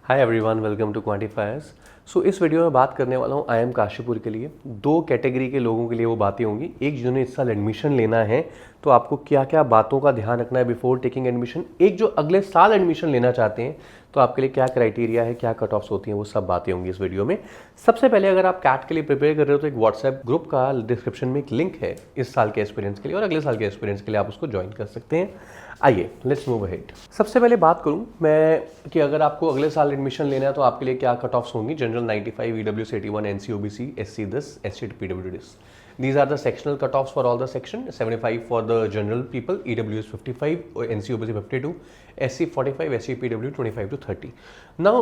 Hi everyone, welcome to quantifiers. So इस video में बात करने वाला हूँ IIM काशीपुर के लिए। दो कैटेगरी के लोगों के लिए वो बातें होंगी। एक, जिन्होंने इस साल एडमिशन लेना है तो आपको क्या क्या बातों का ध्यान रखना है बिफोर टेकिंग एडमिशन। एक, जो अगले साल एडमिशन लेना चाहते हैं तो आपके लिए क्या क्राइटेरिया है, क्या कट ऑफ्स होती हैं, वो सब बातें होंगी इस वीडियो में। सबसे पहले, अगर आप कैट के लिए प्रिपेयर कर रहे हो तो एक व्हाट्सएप ग्रुप का डिस्क्रिप्शन में एक लिंक है इस साल के एक्सपीरियंस के लिए, और अगले साल के एक्सपीरियंस के लिए आप उसको ज्वाइन कर सकते हैं। आइए, लेट्स मूव अहेड। सबसे पहले बात करूं मैं कि अगर आपको अगले साल एडमिशन लेना है तो आपके लिए क्या कट ऑफ्स होंगी। General 95, EWS 81, NC OBC, SC 10, SC to PWD 10. These are the sectional cutoffs for all the section. 75 for the general people, EWS 55, NC OBC 52, SC 45, SC PW 25 to 30. Now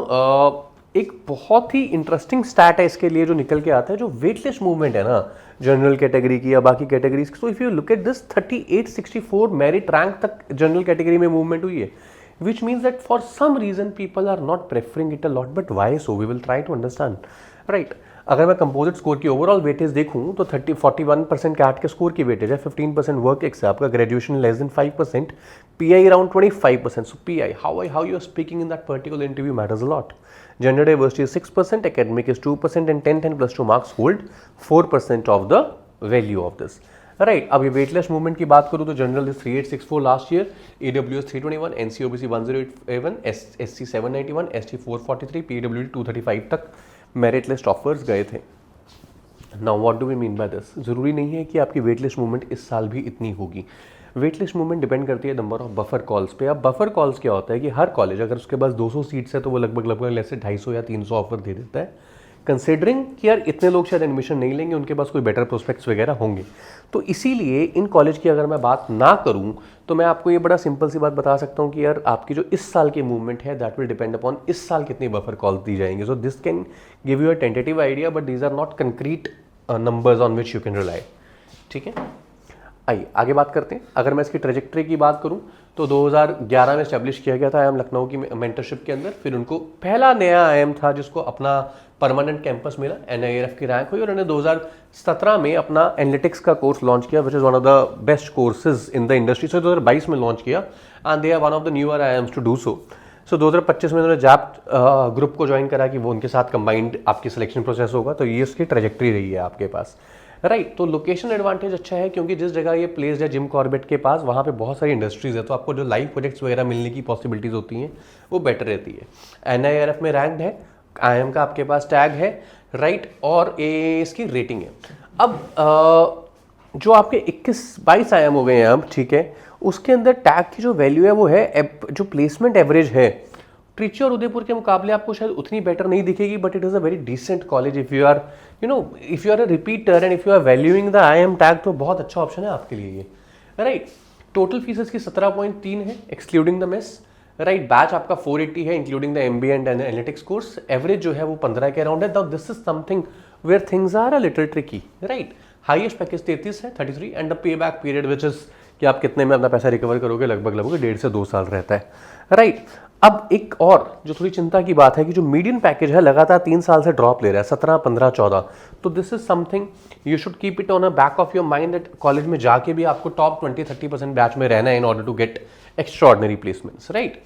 एक बहुत ही interesting stat है इसके लिए जो निकल के आता है, जो वेटलेस मूवमेंट है ना जनरल कैटेगरी की या बाकी कैटेगरीज की। So if you look at this 3864 merit rank तक जनरल कैटेगरी में मूवमेंट हुई है, which means that for some reason people are not preferring it a lot, but why so, we will try to understand, right. अगर मैं composite score की overall weightage देखूं तो 41% cat के स्कोर की वेटेज है, 15% वर्क एक्स है, आपका graduation less than 5%, PI around 25%. So PI, how you are speaking in that particular interview matters a lot. Gender diversity is 6%, academic is 2%, and 10th and plus 2 marks hold 4% of the value of this. Right, अब ये weightless movement की बात करूँ तो general is 3864 last year, EWS 321, NC OBC 1081, SC 791, ST 443, PWD 235 तक merit list offers गए थे। Now what do we mean by this? जरूरी नहीं है कि आपकी वेटलिस्ट मूवमेंट इस साल भी इतनी होगी। वेटलिस्ट मूवमेंट डिपेंड करती है नंबर ऑफ बफर कॉल्स पे। अब बफर कॉल्स क्या होता है कि हर कॉलेज अगर उसके पास 200 सीट्स है तो वो लगभग जैसे 250 या 300 ऑफर दे देता है, कंसिडरिंग कि यार इतने लोग शायद एडमिशन नहीं लेंगे, उनके पास कोई बेटर प्रोस्पेक्ट्स वगैरह होंगे। तो इसीलिए इन कॉलेज की अगर मैं बात ना करूं तो मैं आपको ये बड़ा सिंपल सी बात बता सकता हूं कि यार आपकी जो इस साल की मूवमेंट है दैट विल डिपेंड अपॉन इस साल कितनी बफर कॉल्स दी जाएंगे। So this can give you a tentative idea, but these are not concrete numbers on which you can rely. ठीक है, आइए आगे बात करते हैं। अगर मैं इसकी ट्रेजेक्ट्री की बात करूं तो 2011 में स्टैब्लिश किया गया था IIM लखनऊ की मेंटरशिप के अंदर। फिर उनको पहला नया IIM था जिसको अपना परमानेंट कैंपस मिला, NIRF की रैंक हुई, और उन्होंने 2017 में अपना एनालिटिक्स का कोर्स लॉन्च किया, which is one of the best courses in the industry. So 2022 में लॉन्च किया, and they are one of the newer IIMs to do so. So 2025 में उन्होंने जैप ग्रुप को ज्वाइन करा कि वो उनके साथ कंबाइंड आपकी सिलेक्शन प्रोसेस होगा। तो ये उसकी ट्रेजेक्ट्री रही है आपके पास, राइट। तो लोकेशन एडवांटेज अच्छा है क्योंकि जिस जगह ये प्लेस्ड है जिम कॉर्बेट के पास, वहाँ पे बहुत सारी इंडस्ट्रीज है, तो आपको जो लाइव प्रोजेक्ट्स वगैरह मिलने की पॉसिबिलिटीज होती हैं वो बेटर रहती है। NIRF में रैंक्ड है, IIM का आपके पास टैग है, राइट, और इसकी रेटिंग है। अब जो आपके 21-22 IIM हो गए हैं अब, ठीक है, उसके अंदर टैग की जो वैल्यू है वो है जो प्लेसमेंट एवरेज है, ट्रिची और उदयपुर के मुकाबले आपको शायद उतनी बेटर नहीं दिखेगी, but it is a very decent college if you are if you are a repeater and if you are valuing the IIM tag, तो बहुत अच्छा ऑप्शन है आपके लिए ये, राइट। टोटल फीसेस की 17.3 है excluding the mess, right. Batch आपका 480 है including the MBA and analytics course. Average जो है वो 15 के अराउंड है। This is something where things are a little tricky, right. Highest package 33 है, 33, and the pay back period which is कि आप कितने में अपना पैसा रिकवर करोगे, लगभग 1.5 से 2 साल रहता है, राइट। अब एक और जो थोड़ी चिंता की बात है कि जो मीडियन पैकेज है लगातार 3 साल से ड्रॉप ले रहा है, 17, 15, 14। तो this is something you should keep it on a back of your mind that college में जाके भी आपको टॉप 20-30% बैच में रहना है in order to get extraordinary placements, right.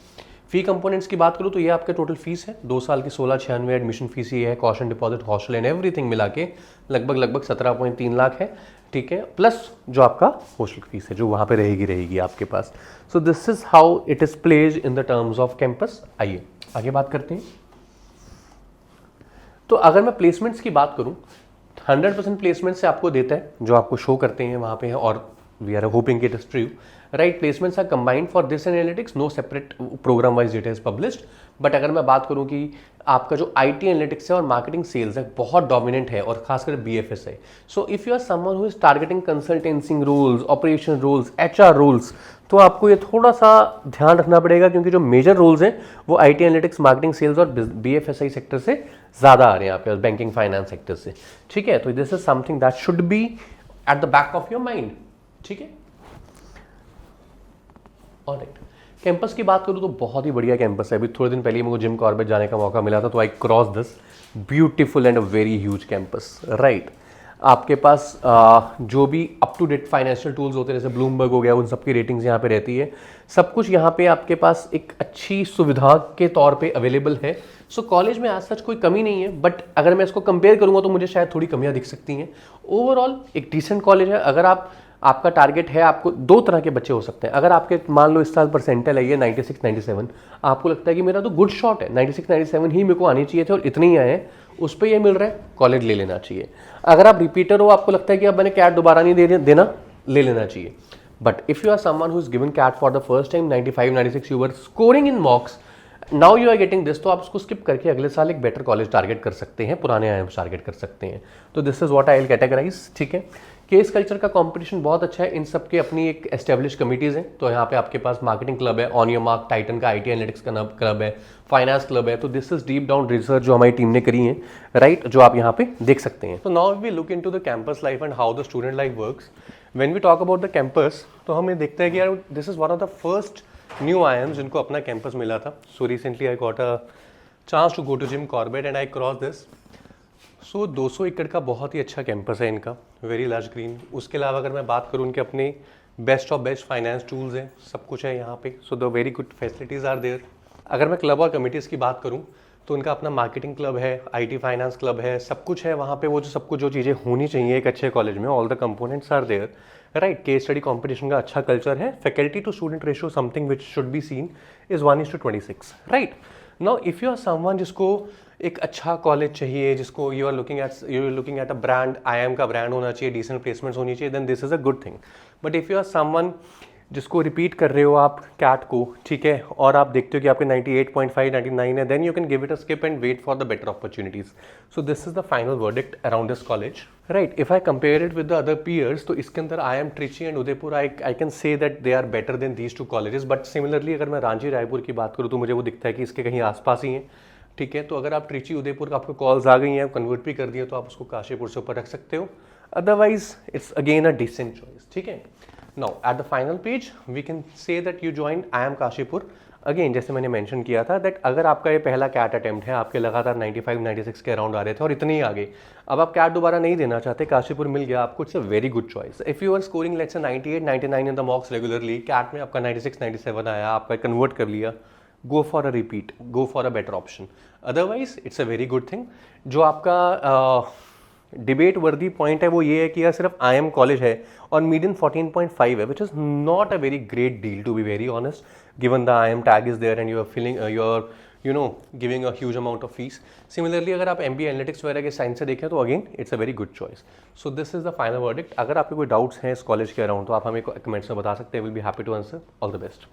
Fee components की बात करूँ तो ये आपके टोटल फीस है 2 साल की 1696 एडमिशन फीस ही है, caution deposit hostel and everything मिला के लगभग 17.3 लाख है, ठीक है, प्लस जो आपका हॉस्टल फीस है जो वहाँ पे रहेगी आपके पास। So this is how it is places in the terms of campus. आइए आगे बात करते हैं। तो अगर मैं प्लेसमेंट्स की बात करूँ, 100% प्लेसमेंट से आपको देता है जो आपको शो करते हैं वहाँ पे है, और we are hoping it is true, right. Placements are combined for this analytics, no separate program wise data is published. But अगर मैं बात करूं कि आपका जो IT एनालिटिक्स है और मार्केटिंग सेल्स है बहुत डोमिनेंट है, और खासकर BFS है। So if you are someone who is targeting consultancing roles, operation roles, HR roles, तो आपको ये थोड़ा सा ध्यान रखना पड़ेगा क्योंकि जो मेजर रोल्स हैं वो IT एनालिटिक्स, मार्केटिंग सेल्स और BFSI सेक्टर से ज़्यादा आ रहे हैं आपके पास, बैंकिंग फाइनेंस सेक्टर से, ठीक है। तो this is something that should be at the back of your mind, ठीक है। ऑलराइट, कैंपस की बात करूँ तो बहुत ही बढ़िया कैंपस है। अभी थोड़े दिन पहले मुझे जिम कॉर्बेट जाने का मौका मिला था, तो I cross this beautiful and a very huge campus, right. आपके पास जो भी up to date financial tools होते हैं जैसे ब्लूमबर्ग हो गया, उन सब की रेटिंग्स यहाँ पे रहती है। सब कुछ यहाँ पे आपके पास एक अच्छी सुविधा के तौर पे अवेलेबल है। सो कॉलेज में आज सच कोई कमी नहीं है, बट अगर मैं इसको कंपेयर करूँगा तो मुझे शायद थोड़ी कमियाँ दिख सकती हैं। ओवरऑल एक डिसेंट कॉलेज है। अगर आपका टारगेट है, आपको दो तरह के बच्चे हो सकते हैं। अगर आपके मान लो इस साल परसेंटाइल आई है 96 97, आपको लगता है कि मेरा तो गुड शॉट है, 96 97 ही मेरे को आने चाहिए थे और इतने ही आए, उस पर ये मिल रहा है, कॉलेज ले लेना चाहिए। अगर आप रिपीटर हो, आपको लगता है कि अब मैंने कैट दोबारा नहीं देना, ले लेना चाहिए। But if you are someone who is given CAT for the first time 95 96, you were scoring in mocks, now you are getting this, तो आप उसको स्किप करके अगले साल एक बेटर कॉलेज टारगेट कर सकते हैं, पुराने आईएम टारगेट कर सकते हैं। तो this is what I will categorise. ठीक है, केस कल्चर का कंपटीशन बहुत अच्छा है, इन सब के अपनी एक एस्टेब्लिश कमिटीज़ हैं। तो यहाँ पे आपके पास मार्केटिंग क्लब है, ऑन योर मार्क, टाइटन का आईटी एनालिटिक्स का क्लब है, फाइनेंस क्लब है। तो this is deep down research जो हमारी टीम ने करी है, राइट, जो आप यहाँ पे देख सकते हैं। तो now we look into the campus life and how the student life works. When we talk about the campus, तो हमें देखते हैं कि यार this is one of the first new IIMs जिनको अपना कैंपस मिला था। So recently I got a chance to go to Jim Corbett and I cross this. So 200 एकड़ का बहुत ही अच्छा कैंपस है इनका, वेरी लश ग्रीन। उसके अलावा अगर मैं बात करूँ, उनके अपने best of best finance tools हैं, सब कुछ है यहाँ पे। So the very good facilities are there. अगर मैं क्लब और कमिटीज़ की बात करूँ, तो उनका अपना मार्केटिंग क्लब है, आईटी फाइनेंस क्लब है, सब कुछ है वहाँ पे। वो जो सब कुछ जो चीज़ें होनी चाहिए एक अच्छे कॉलेज में, all the components are there, right. Case study competition का अच्छा कल्चर है। Faculty to student ratio something which should be seen is 1:26, right. Now if you are someone जिसको एक अच्छा कॉलेज चाहिए, जिसको you are looking at a brand, IIM का brand होना चाहिए, डिसेंट प्लेसमेंट्स होनी चाहिए, then this is a good thing. But if you are someone जिसको रिपीट कर रहे हो आप कैट को, ठीक है, और आप देखते हो कि आपके 98.5 99 है, then you can give it a skip and wait for the better opportunities. So this is the final verdict around this college, right. If I compare it with the other peers, तो इसके अंदर IIM Trichy and Udaipur, I can say that they are better than these two colleges. But similarly अगर मैं रांची रायपुर की बात करूँ, तो मुझे वो दिखता है कि इसके कहीं आसपास ही हैं, ठीक है। तो अगर आप ट्रिची उदयपुर का आपको कॉल्स आ गई हैं, कन्वर्ट भी कर दिए, तो आप उसको काशीपुर से ऊपर रख सकते हो। Otherwise it's again a decent choice, ठीक है। Now at the final page we can say that you join IIM Kashipur. Again जैसे मैंने मेंशन किया था दैट अगर आपका ये पहला कैट अटेम्प्ट है, आपके लगातार 95 96 के अराउंड आ रहे थे और इतने ही आगे, अब आप कैट दोबारा नहीं देना चाहते, काशीपुर मिल गया आपको, it's a very good choice. If you are scoring let's say 98 99 in the mocks regularly, CAT में आपका 96 97 आया, आपका कन्वर्ट कर लिया, go for a repeat, go for a better option. Otherwise it's a very good thing. जो आपका debate वर्दी point है वो ये है कि यार सिर्फ IIM कॉलेज है और मीडियन 14.5 है, which is not a very great deal to be very honest, given the IIM tag is there and you are feeling you know giving a huge amount of fees. Similarly अगर आप MBA analytics वगैरह के science से देखें, तो again it's a very good choice. So this is the final verdict. अगर आपके कोई डाउट्स हैं इस कॉलेज के अराउंड, तो आप हमें कमेंट्स में बता सकते हैं, will be happy to answer. All the best.